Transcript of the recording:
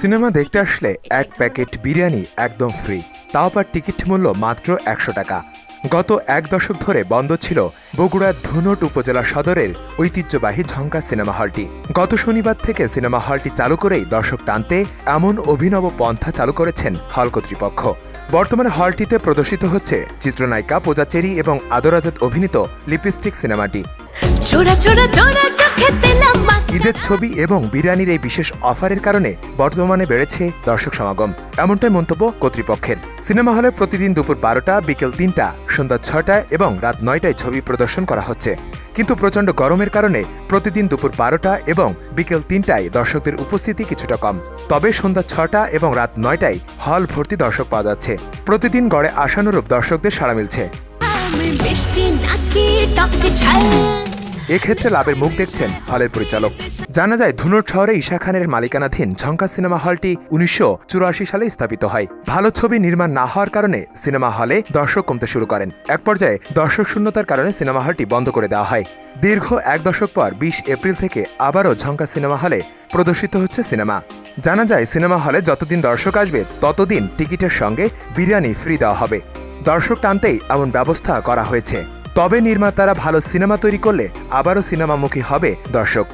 Cinema দেখতে আসলে এক প্যাকেট বিরিয়ানি একদম ফ্রি, তাও আবার টিকিট মূল্য মাত্র ১০০ টাকা। গত এক দশক ধরে বন্ধ ছিল বগুড়ার ধুনট উপজেলা সদরের ঐতিহ্যবাহী ঝঙ্কা সিনেমা হলটি। গত শনিবার থেকে সিনেমা হলটি চালু করেই দর্শক টানতে এমন অভিনব পন্থা চালু করেছেন হল কর্তৃপক্ষ। বর্তমানে হলটিতে প্রদর্শিত হচ্ছে চিত্রনায়িকা পূজা চেরি এবং আদর আজাদ অভিনীত লিপস্টিক সিনেমাটি। ঈদের ছবি এবং বিরিয়ানির এই বিশেষ অফারের কারণে বর্তমানে বেড়েছে দর্শক সমাগম, এমনটাই মন্তব্য কর্তৃপক্ষের। সিনেমা হলে প্রতিদিন দুপুর ১২টা, বিকেল ৩টা, সন্ধ্যা ৬টায় এবং রাত ৯টায় ছবি প্রদর্শন করা হচ্ছে। কিন্তু প্রচণ্ড গরমের কারণে প্রতিদিন দুপুর ১২টা এবং বিকেল ৩টায় দর্শকদের উপস্থিতি কিছুটা কম। তবে সন্ধ্যা ৬টা এবং রাত ৯টায় হল ভর্তি দর্শক পাওয়া যাচ্ছে। প্রতিদিন গড়ে আশানুরূপ দর্শকদের সাড়া মিলছে। এক্ষেত্রে লাভের মুখ দেখছেন হলের পরিচালক। জানা যায় ধুনট শহরে ঈশা খানের মালিকানাধীন ঝঙ্কা সিনেমা হলটি ১৯৮৪ সালে স্থাপিত হয়। ভালো ছবি নির্মাণ না হওয়ার কারণে সিনেমা হলে দর্শক কমতে শুরু করেন। এক পর্যায়ে দর্শক শূন্যতার কারণে সিনেমা হলটি বন্ধ করে দেওয়া হয়। দীর্ঘ এক দশক পর ২০ এপ্রিল থেকে আবারও ঝঙ্কা সিনেমা হলে প্রদর্শিত হচ্ছে সিনেমা। জানা যায় সিনেমা হলে যতদিন দর্শক আসবে ততদিন টিকিটের সঙ্গে বিরিয়ানি ফ্রি দেওয়া হবে। দর্শক টানতেই এমন ব্যবস্থা করা হয়েছে। তবে নির্মাতারা ভালো সিনেমা তৈরি করলে আবারও সিনেমামুখী হবে দর্শক।